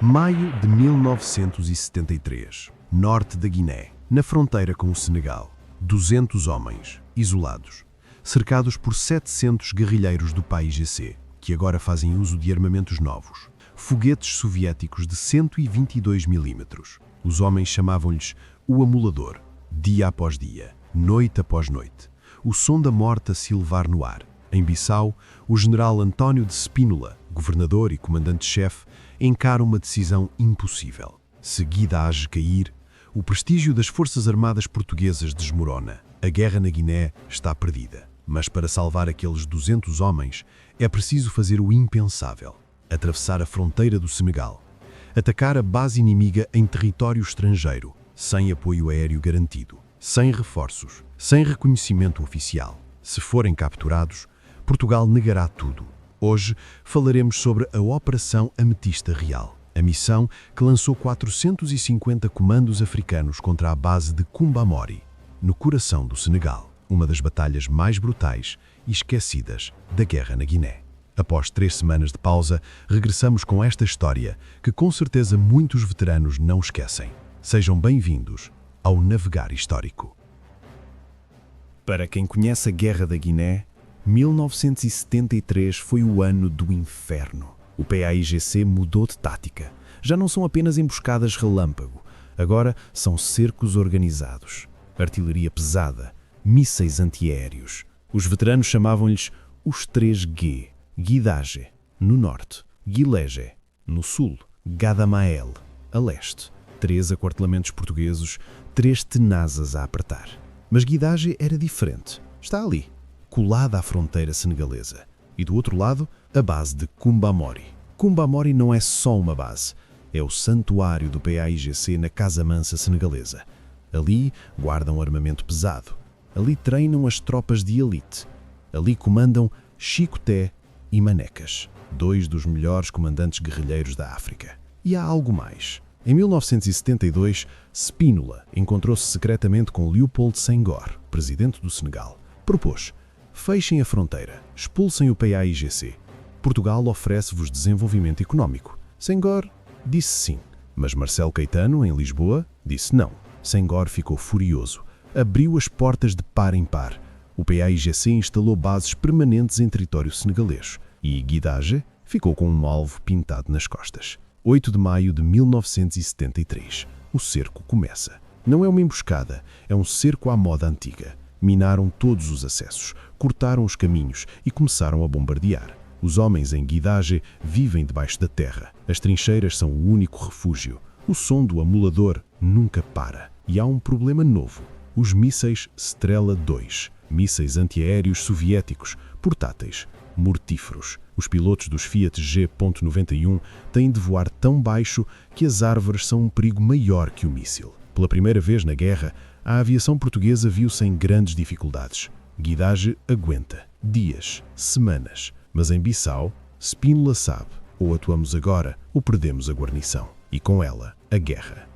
Maio de 1973, norte da Guiné, na fronteira com o Senegal. 200 homens, isolados, cercados por 700 guerrilheiros do PAIGC, que agora fazem uso de armamentos novos. Foguetes soviéticos de 122 milímetros. Os homens chamavam-lhes o amulador, dia após dia, noite após noite. O som da morte a se elevar no ar. Em Bissau, o general António de Spínola, governador e comandante-chefe, encara uma decisão impossível. Se Guidage cair, o prestígio das Forças Armadas Portuguesas desmorona. A guerra na Guiné está perdida. Mas para salvar aqueles 200 homens, é preciso fazer o impensável. Atravessar a fronteira do Senegal. Atacar a base inimiga em território estrangeiro, sem apoio aéreo garantido, sem reforços, sem reconhecimento oficial. Se forem capturados, Portugal negará tudo. Hoje falaremos sobre a Operação Ametista Real, a missão que lançou 450 comandos africanos contra a base de Kumbamori, no coração do Senegal, uma das batalhas mais brutais e esquecidas da guerra na Guiné. Após 3 semanas de pausa, regressamos com esta história que com certeza muitos veteranos não esquecem. Sejam bem-vindos ao Navegar Histórico. Para quem conhece a Guerra da Guiné, 1973 foi o ano do inferno. O PAIGC mudou de tática. Já não são apenas emboscadas relâmpago, agora são cercos organizados, artilharia pesada, mísseis antiaéreos. Os veteranos chamavam-lhes os 3G. Guidage, no norte, Guilege, no sul, Gadamael, a leste. 3 aquartelamentos portugueses, 3 tenazas a apertar. Mas Guidage era diferente. Está ali, colada à fronteira senegalesa. E do outro lado, a base de Kumbamori. Kumbamori não é só uma base, é o santuário do PAIGC na Casa Mansa senegalesa. Ali guardam armamento pesado. Ali treinam as tropas de elite. Ali comandam Chico Té e Manecas, 2 dos melhores comandantes guerrilheiros da África. E há algo mais. Em 1972, Spínola encontrou-se secretamente com Léopold Senghor, presidente do Senegal. Propôs: fechem a fronteira, expulsem o PAIGC. Portugal oferece-vos desenvolvimento económico. Senghor disse sim, mas Marcelo Caetano, em Lisboa, disse não. Senghor ficou furioso. Abriu as portas de par em par. O PAIGC instalou bases permanentes em território senegalês e Guidage ficou com um alvo pintado nas costas. 8 de maio de 1973. O cerco começa. Não é uma emboscada, é um cerco à moda antiga. Minaram todos os acessos, cortaram os caminhos e começaram a bombardear. Os homens em Guidage vivem debaixo da terra. As trincheiras são o único refúgio. O som do amulador nunca para. E há um problema novo. Os mísseis Strela 2. Mísseis antiaéreos soviéticos, portáteis, mortíferos. Os pilotos dos Fiat G.91 têm de voar tão baixo que as árvores são um perigo maior que o míssil. Pela primeira vez na guerra, a aviação portuguesa viu-se em grandes dificuldades. Guidage aguenta dias, semanas, mas em Bissau, Spínola sabe: ou atuamos agora ou perdemos a guarnição. E com ela, a guerra.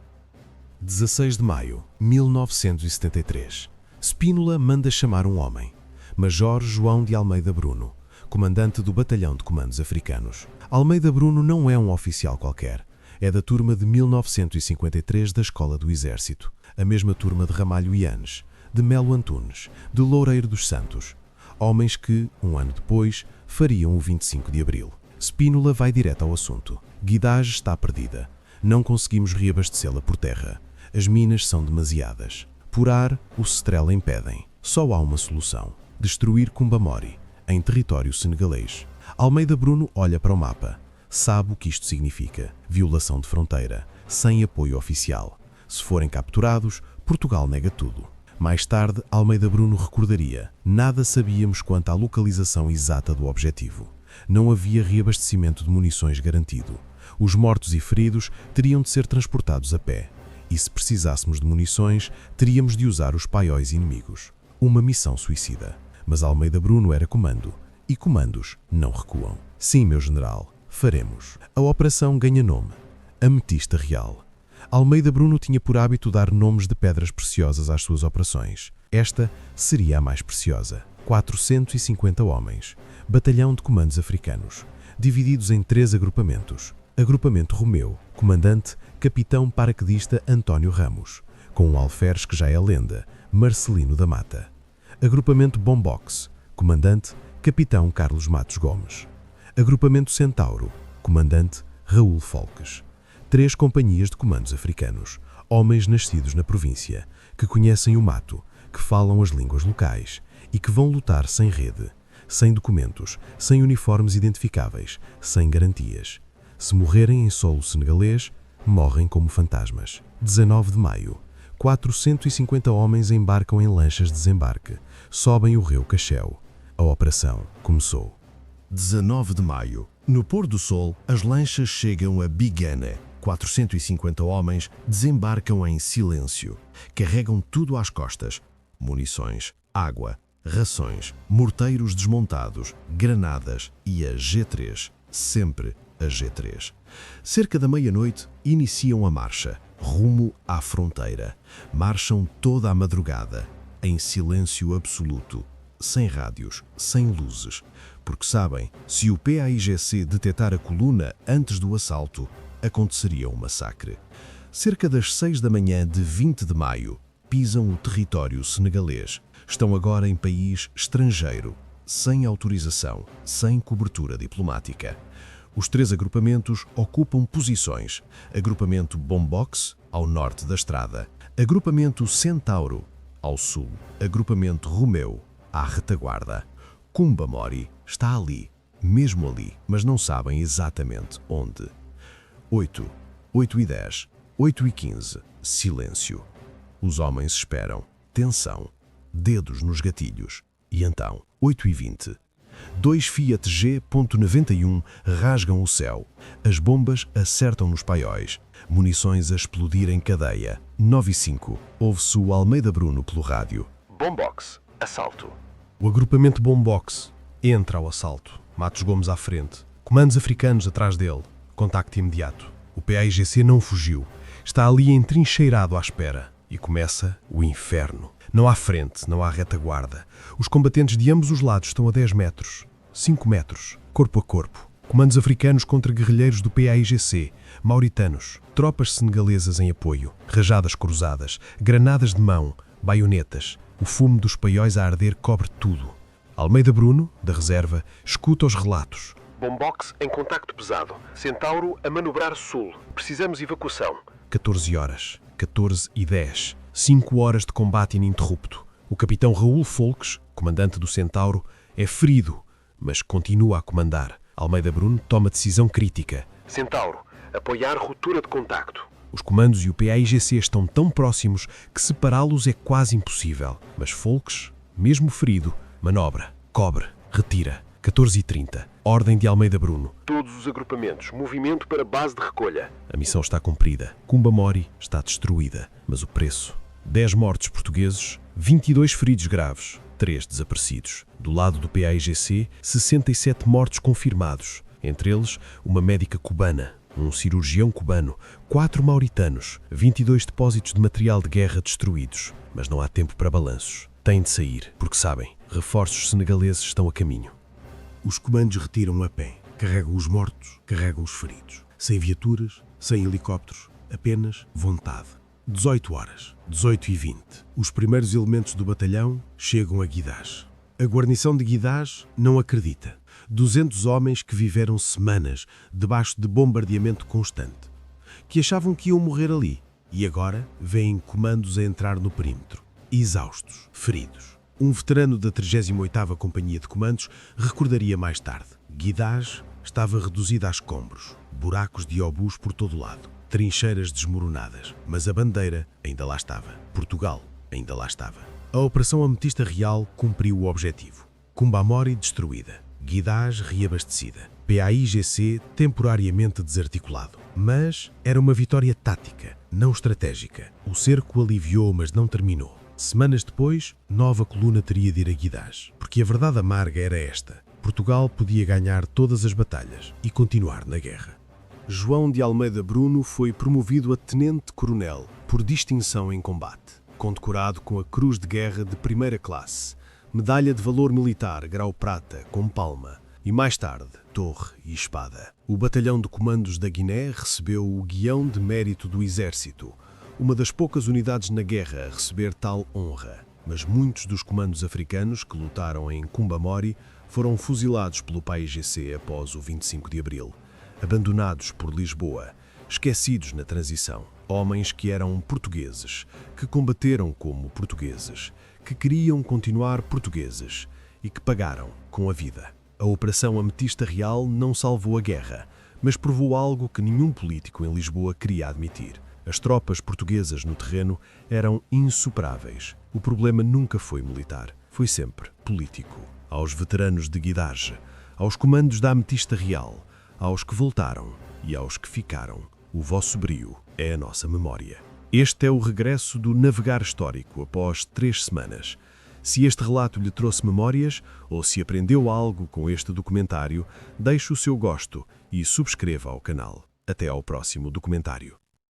16 de maio, 1973. Spínola manda chamar um homem, Major João de Almeida Bruno, comandante do Batalhão de Comandos Africanos. Almeida Bruno não é um oficial qualquer, é da turma de 1953 da Escola do Exército, a mesma turma de Ramalho Yanes, de Melo Antunes, de Loureiro dos Santos, homens que, um ano depois, fariam o 25 de Abril. Spínola vai direto ao assunto. Guidage está perdida. Não conseguimos reabastecê-la por terra. As minas são demasiadas. Por ar, os Strela impedem. Só há uma solução: destruir Kumbamori, em território senegalês. Almeida Bruno olha para o mapa. Sabe o que isto significa: violação de fronteira, sem apoio oficial. Se forem capturados, Portugal nega tudo. Mais tarde, Almeida Bruno recordaria: nada sabíamos quanto à localização exata do objetivo. Não havia reabastecimento de munições garantido. Os mortos e feridos teriam de ser transportados a pé. E se precisássemos de munições, teríamos de usar os paióis inimigos. Uma missão suicida. Mas Almeida Bruno era comando. E comandos não recuam. Sim, meu general, faremos. A operação ganha nome: Ametista Real. Almeida Bruno tinha por hábito dar nomes de pedras preciosas às suas operações. Esta seria a mais preciosa. 450 homens. Batalhão de Comandos Africanos. Divididos em 3 agrupamentos. Agrupamento Romeu, comandante, capitão paraquedista António Ramos, com um alferes que já é lenda, Marcelino da Mata. Agrupamento Bombox, comandante, capitão Carlos Matos Gomes. Agrupamento Centauro, comandante, Raul Folques. 3 companhias de comandos africanos, homens nascidos na província, que conhecem o mato, que falam as línguas locais e que vão lutar sem rede, sem documentos, sem uniformes identificáveis, sem garantias. Se morrerem em solo senegalês, morrem como fantasmas. 19 de maio. 450 homens embarcam em lanchas de desembarque. Sobem o rio Cacheu. A operação começou. 19 de maio. No pôr do sol, as lanchas chegam a Bigana. 450 homens desembarcam em silêncio. Carregam tudo às costas. Munições, água, rações, morteiros desmontados, granadas e a G3. Sempre a G3. Cerca da meia-noite, iniciam a marcha, rumo à fronteira. Marcham toda a madrugada, em silêncio absoluto, sem rádios, sem luzes, porque sabem, se o PAIGC detectar a coluna antes do assalto, aconteceria um massacre. Cerca das 6 da manhã de 20 de maio, pisam o território senegalês. Estão agora em país estrangeiro, sem autorização, sem cobertura diplomática. Os 3 agrupamentos ocupam posições. Agrupamento Bombox, ao norte da estrada. Agrupamento Centauro, ao sul. Agrupamento Romeu, à retaguarda. Kumba Mori está ali, mesmo ali, mas não sabem exatamente onde. 8h10, 8h15, silêncio. Os homens esperam, tensão, dedos nos gatilhos. E então, 8h20. 2 Fiat G.91 rasgam o céu. As bombas acertam nos paióis. Munições a explodir em cadeia. 9h05. Ouve-se o Almeida Bruno pelo rádio. Bombox, assalto. O agrupamento Bombox entra ao assalto. Matos Gomes à frente. Comandos africanos atrás dele. Contacto imediato. O PAIGC não fugiu. Está ali entrincheirado à espera. E começa o inferno. Não há frente, não há retaguarda. Os combatentes de ambos os lados estão a 10 metros, 5 metros, corpo a corpo. Comandos africanos contra guerrilheiros do PAIGC, mauritanos, tropas senegalesas em apoio, rajadas cruzadas, granadas de mão, baionetas. O fumo dos paióis a arder cobre tudo. Almeida Bruno, da reserva, escuta os relatos. Bombox em contacto pesado. Centauro a manobrar sul. Precisamos evacuação. 14 horas, 14h10. 5 horas de combate ininterrupto. O capitão Raul Folques, comandante do Centauro, é ferido, mas continua a comandar. Almeida Bruno toma decisão crítica. Centauro, apoiar ruptura de contacto. Os comandos e o PAIGC estão tão próximos que separá-los é quase impossível. Mas Folques, mesmo ferido, manobra, cobre, retira. 14h30. Ordem de Almeida Bruno. Todos os agrupamentos. Movimento para base de recolha. A missão está cumprida. Kumba Mori está destruída. Mas o preço? 10 mortos portugueses, 22 feridos graves, 3 desaparecidos. Do lado do PAIGC, 67 mortos confirmados. Entre eles, uma médica cubana, um cirurgião cubano, 4 mauritanos, 22 depósitos de material de guerra destruídos. Mas não há tempo para balanços. Têm de sair, porque sabem, reforços senegaleses estão a caminho. Os comandos retiram a pé. Carregam os mortos, carregam os feridos. Sem viaturas, sem helicópteros, apenas vontade. 18 horas, 18h20. Os primeiros elementos do batalhão chegam a Guidage. A guarnição de Guidage não acredita. 200 homens que viveram semanas debaixo de bombardeamento constante, que achavam que iam morrer ali, e agora veem comandos a entrar no perímetro. Exaustos, feridos. Um veterano da 38ª Companhia de Comandos recordaria mais tarde. Guidage estava reduzida a escombros, buracos de obus por todo lado, trincheiras desmoronadas, mas a bandeira ainda lá estava. Portugal ainda lá estava. A Operação Ametista Real cumpriu o objetivo. Kumba Mori destruída, Guidage reabastecida, PAIGC temporariamente desarticulado. Mas era uma vitória tática, não estratégica. O cerco aliviou, mas não terminou. Semanas depois, nova coluna teria de ir a Guidage, porque a verdade amarga era esta. Portugal podia ganhar todas as batalhas e continuar na guerra. João de Almeida Bruno foi promovido a tenente-coronel por distinção em combate, condecorado com a Cruz de Guerra de primeira classe, medalha de valor militar, grau prata, com palma, e mais tarde, Torre e Espada. O Batalhão de Comandos da Guiné recebeu o Guião de Mérito do Exército, uma das poucas unidades na guerra a receber tal honra. Mas muitos dos comandos africanos que lutaram em Kumbamori foram fuzilados pelo PAIGC após o 25 de abril, abandonados por Lisboa, esquecidos na transição. Homens que eram portugueses, que combateram como portugueses, que queriam continuar portugueses e que pagaram com a vida. A Operação Ametista Real não salvou a guerra, mas provou algo que nenhum político em Lisboa queria admitir. As tropas portuguesas no terreno eram insuperáveis. O problema nunca foi militar, foi sempre político. Aos veteranos de Guidarge, aos comandos da Ametista Real, aos que voltaram e aos que ficaram, o vosso brio é a nossa memória. Este é o regresso do Navegar Histórico após 3 semanas. Se este relato lhe trouxe memórias ou se aprendeu algo com este documentário, deixe o seu gosto e subscreva ao canal. Até ao próximo documentário.